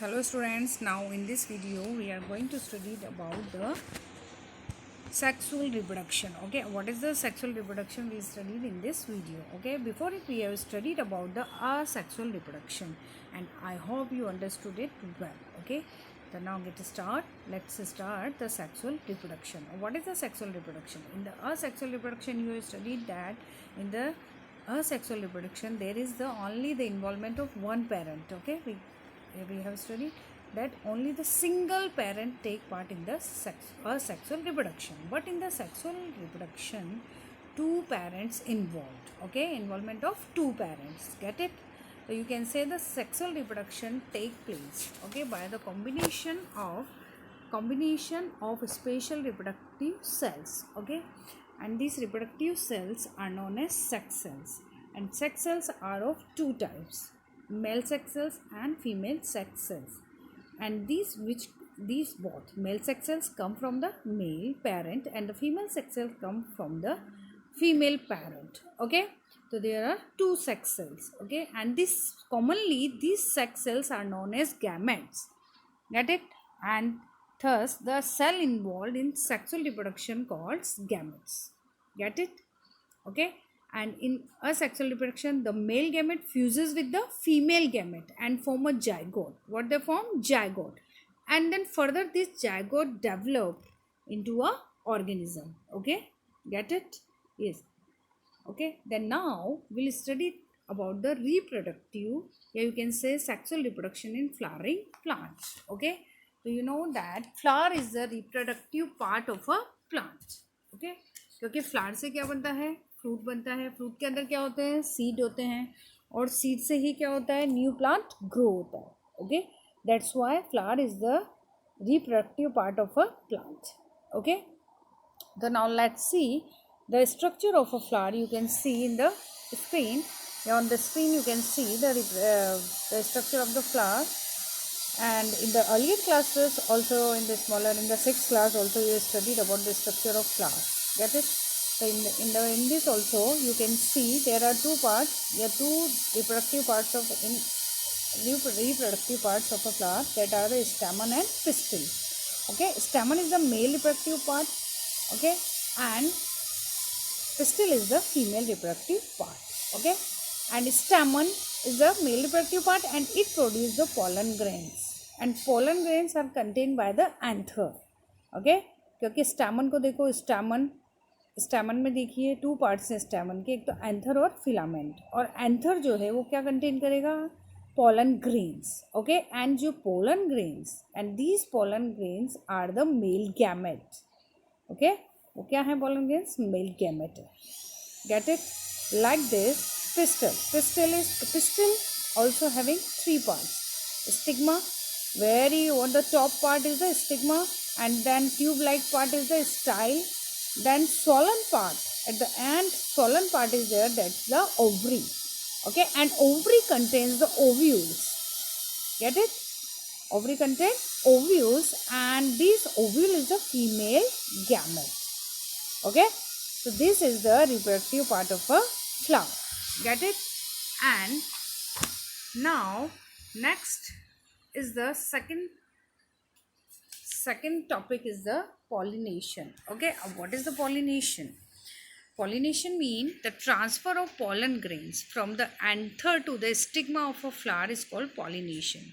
Hello students, now in this video we are going to study about the sexual reproduction. Okay, what is the sexual reproduction we studied in this video? Okay, before it we have studied about the asexual reproduction and I hope you understood it well. Okay, so now let's start the sexual reproduction. What is the sexual reproduction? In the asexual reproduction you have studied that in the asexual reproduction there is only the involvement of one parent. Okay, we have studied that only the single parent take part in the sexual reproduction, but in the sexual reproduction two parents involved. Okay, involvement of two parents, get it? So you can say the sexual reproduction take place, okay, by the combination of spatial reproductive cells. Okay, and these reproductive cells are known as sex cells, and sex cells are of two types: male sex cells and female sex cells. And these both male sex cells come from the male parent and the female sex cells come from the female parent. Okay, so there are two sex cells. Okay, and commonly these sex cells are known as gametes, get it? And thus the cell involved in sexual reproduction called gametes, get it? Okay, and in asexual reproduction the male gamete fuses with the female gamete and form a zygote. What they form? Zygote. And then further this zygote develop into a organism. Okay, get it? Yes. Okay, then now we'll study about the reproductive, you can say sexual reproduction in flowering plants. Okay, so you know that flower is the reproductive part of a plant. Okay, क्योंकि flower से क्या बनता है? Fruit बनता है. Fruit के अंदर क्या होते हैं? सीड होते हैं, और सीड से ही क्या होता है? न्यू प्लांट ग्रो होता है. Okay, that's why flower is the reproductive part of a plant. Okay, so now let's see the structure of a flower. You can see in the screen. On the screen you can see the structure of the flower. And in the earlier classes also, in the sixth class also, you studied about the structure of flower. Get it? So in this also you can see there are two parts. There are two reproductive parts of a flower, that are the stamen and pistil. Okay, stamen is the male reproductive part. Okay, and pistil is the female reproductive part. Okay, and stamen is the male reproductive part and it produces the pollen grains, and pollen grains are contained by the anther. Okay, क्योंकि stamen को देखो, stamen में देखिए two parts हैं stamen के, एक तो anther और फिलामेंट, और एंथर जो है वो क्या कंटेन करेगा? pollen grains. Okay, and जो pollen grains, and these pollen grains are the male gamete. Okay, वो क्या है? pollen grains male gamete. Get it? Like this, pistil also having three parts: stigma, on the top part is the stigma, and then tube like part is the style, then swollen part at the end, swollen part is there, that's the ovary. Okay, and ovary contains the ovules. Get it? Ovary contains ovules, and this ovule is the female gamete. Okay, so this is the reproductive part of a flower. Get it? And now next is the second topic is the pollination. Okay, what is the pollination? Pollination means the transfer of pollen grains from the anther to the stigma of a flower is called pollination.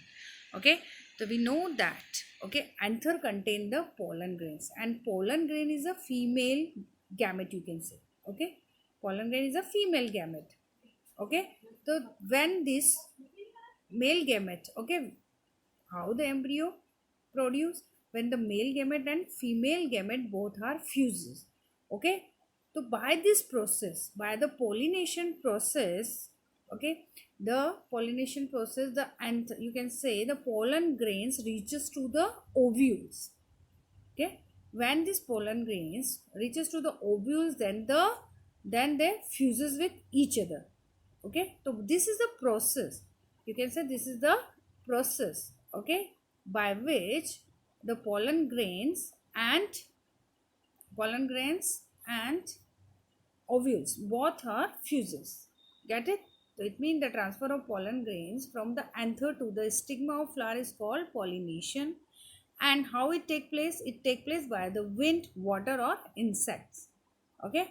Okay, so we know that, okay, anther contain the pollen grains, and pollen grain is a female gamete, you can say. Okay, pollen grain is a female gamete. Okay, so when this male gamete, okay, how the embryo produce? When the male gamete and female gamete both are fuses. Okay, so by this process, by the pollination process, okay, the pollination process, and you can say the pollen grains reaches to the ovules. Okay, when this pollen grains reaches to the ovules, then they fuses with each other. Okay, so this is the process. You can say this is the process. Okay, by which the pollen grains and ovules both are fuses. Get it? So it means the transfer of pollen grains from the anther to the stigma of flower is called pollination. And how it take place? It take place by the wind, water, or insects. Okay.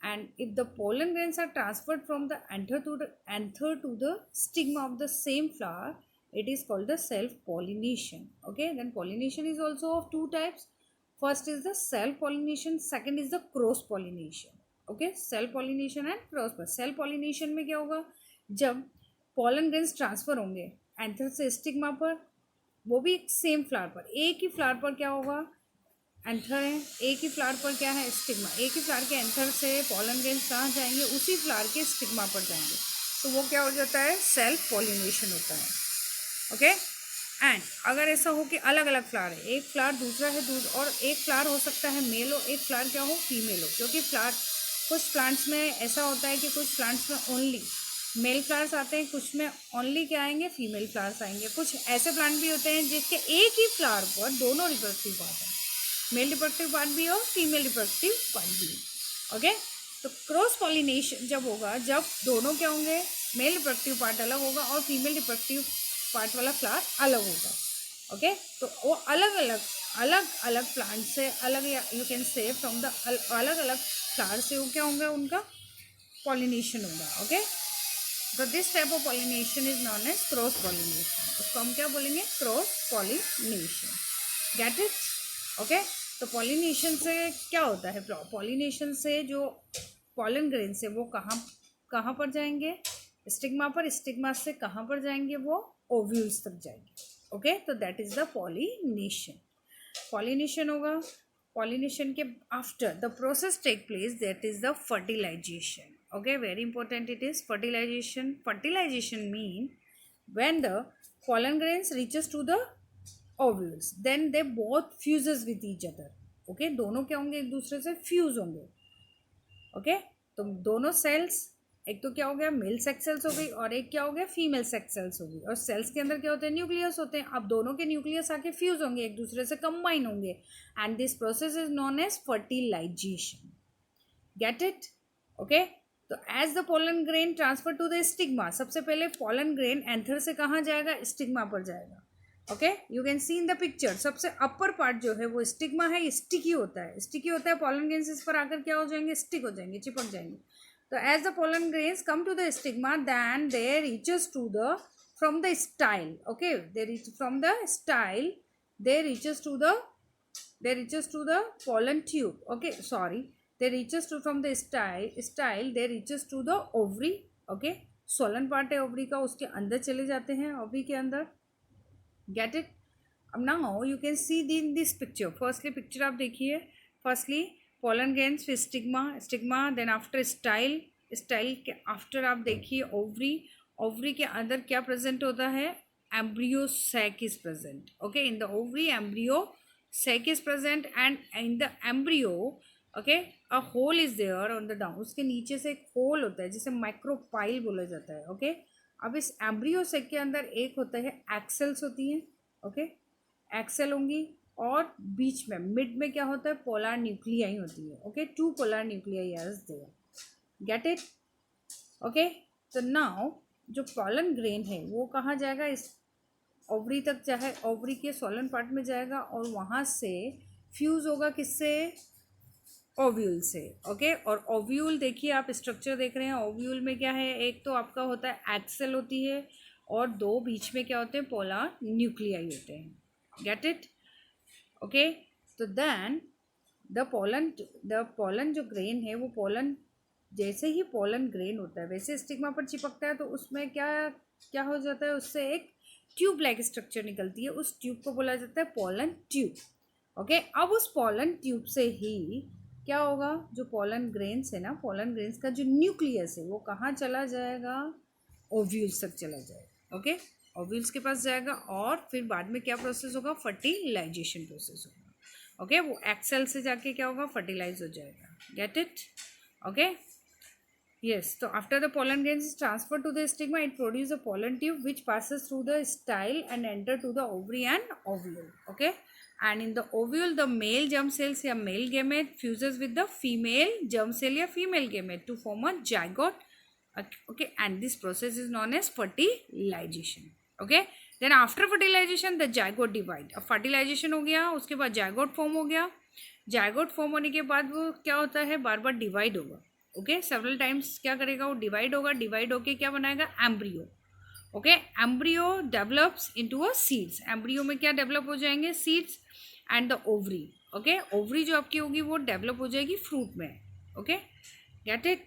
And if the pollen grains are transferred from the anther to the stigma of the same flower, it is called the self pollination. Okay. Then pollination is also of two types. First is the self pollination, second is the cross pollination. Okay, self pollination and cross. Self pollination में क्या होगा? जब pollen grains transfer होंगे anther से stigma पर, वो भी same flower पर, एक ही फ्लावर पर क्या होगा? एंथर है, एक ही फ्लावर पर क्या है? स्टिग्मा। एक ही फ्लावर के एंथर से पॉलन ग्रेन्स कहाँ जाएंगे? उसी फ्लावर के स्टिग्मा पर जाएंगे, तो वो क्या हो जाता है? सेल्फ पॉलिनेशन होता है। ओके। एंड अगर ऐसा हो कि अलग अलग फ्लावर है, एक फ्लावर दूसरा है और एक फ्लावर हो सकता है मेल हो, एक फ्लावर क्या हो? फीमेल हो। क्योंकि फ्लावर कुछ प्लांट्स में ऐसा होता है कि कुछ प्लांट्स में ओनली मेल फ्लावर्स आते हैं, कुछ में ओनली क्या आएंगे? फीमेल फ्लावर्स आएंगे। कुछ ऐसे प्लांट भी होते हैं जिसके एक ही फ्लावर पर दोनों रिप्रोडक्टिव पार्ट है, मेल रिप्रोडक्टिव पार्ट भी हो, फीमेल रिप्रोडक्टिव पार्ट भी हो। ओके। तो क्रॉस पॉलिनेशन जब होगा, जब दोनों क्या होंगे? मेल रिप्रोडक्टिव पार्ट अलग होगा और फीमेल रिप्रोडक्टिव पार्ट वाला फ्लावर अलग होगा। ओके। तो वो अलग अलग प्लांट से अलग, you can say from the अलग अलग फ्लावर से वो क्या होंगे? उनका पॉलिनेशन होगा। ओके। तो this type of pollination is non as cross pollination. उसको हम क्या बोलेंगे? Cross pollination. Get it? Okay. तो पॉलिनेशन से क्या होता है? पॉलिनेशन से जो पॉलन ग्रेन से वो कहाँ पर जाएंगे? स्टिग्मा पर। स्टिग्मा से कहाँ पर जाएंगे? वो ओव्यूल्स तक जाएंगे। ओके। तो that is the pollination. Pollination होगा। पॉलिनेशन के after the process take place, that is the fertilisation. Okay, very important it is fertilisation. Fertilisation mean when the pollen grains reaches to the ovules, then they both fuses with each other. Okay, दोनों क्या होंगे? एक दूसरे से fuse होंगे। Okay. तो दोनों sales, एक तो क्या हो गया? मेल सेक्स सेल्स हो गई, और एक क्या हो गया? फीमेल सेक्स सेल्स हो गई। और सेल्स के अंदर क्या होते हैं? न्यूक्लियस होते हैं। अब दोनों के न्यूक्लियस आके फ्यूज होंगे, एक दूसरे से कंबाइन होंगे, and this process is known as fertilization. Get it? Okay. तो as the pollen grain transfer to the stigma, सबसे पहले पोलन ग्रेन एंथर से कहाँ जाएगा? स्टिग्मा पर जाएगा। Okay, you can see in the picture, सबसे अपर पार्ट जो है वो स्टिग्मा है, स्टिकी होता है। स्टिकी होता है, पोलन ग्रेन्स इस पर आकर क्या हो जाएंगे? स्टिक हो जाएंगे, चिपक जाएंगे। So as the pollen grains come to the stigma, then they reaches to the from the style. Okay, they reach from the style. They reaches to the pollen tube. Okay, sorry. They reaches to from the style. They reaches to the ovary. Okay, swollen part है ovary का, उसके अंदर चले जाते हैं, ovary के अंदर। Get it? अब now you can see in this picture. Firstly picture आप देखिए। Firstly pollen grains, फिर स्टिग्मा, देन आफ्टर स्टाइल के आफ्टर आप देखिए ओवरी के अंदर क्या प्रेजेंट होता है? Embryo sac is present. Okay, in the ovary embryo sac is present, and in the embryo okay a hole is there on the down. उसके नीचे से एक होल होता है जिसे माइक्रोपाइल बोला जाता है। ओके। अब इस एम्ब्रियो सैक के अंदर एक होता है एक्सेल्स होती हैं। ओके, एक्सेल होंगी, और बीच में मिड में क्या होता है? पोलर न्यूक्लियाई होती है। Okay, 2 polar nuclei are there. Get it? Okay. तो नाउ जो पोलन ग्रेन है वो कहाँ जाएगा? इस ओवरी तक, चाहे ओवरी के सोलन पार्ट में जाएगा, और वहाँ से फ्यूज होगा किससे? ओव्यूल से। ओके। और ओव्यूल देखिए, आप स्ट्रक्चर देख रहे हैं। ओव्यूल में क्या है? एक तो आपका होता है एक्सेल होती है, और दो बीच में क्या होते हैं? पोलर न्यूक्लियाई होते हैं। Gate it? ओके। तो देन द पोलन जो ग्रेन है, वो पोलन जैसे ही पोलन ग्रेन होता है वैसे स्टिग्मा पर चिपकता है, तो उसमें क्या हो जाता है? उससे एक ट्यूब लाइक स्ट्रक्चर निकलती है, उस ट्यूब को बोला जाता है पोलन ट्यूब। ओके। अब उस पोलन ट्यूब से ही क्या होगा? जो पोलन ग्रेन्स है ना, पोलन ग्रेन्स का जो न्यूक्लियस है वो कहाँ चला जाएगा? ओव्यूल्स तक चला जाएगा। ओके, ओव्यूल्स के पास जाएगा, और फिर बाद में क्या प्रोसेस होगा? फर्टिलाइजेशन प्रोसेस होगा। ओके, वो एक्सेल से जाके क्या होगा? फर्टिलाइज हो जाएगा। Gate it? Okay, yes. So after the pollen grains is transferred to the stigma, it produces a pollen tube which passes through the style and enter to the ovary and ovule. Okay, and in the ovule the male germ cells या male gamete fuses with the female germ cell या female gamete to form a zygote Okay, and this process is known as fertilization. Okay, then after fertilization the zygote divide. अब fertilization हो गया, उसके बाद zygote form हो गया. zygote form होने के बाद वो क्या होता है, बार बार divide होगा. Okay, several times क्या करेगा वो, divide होगा, divide होके क्या बनाएगा, embryo. Okay, embryo develops into a seeds. embryo में क्या develop हो जाएंगे, seeds and the ovary. Okay, ovary जो आपकी होगी वो develop हो जाएगी fruit में. Okay, get it?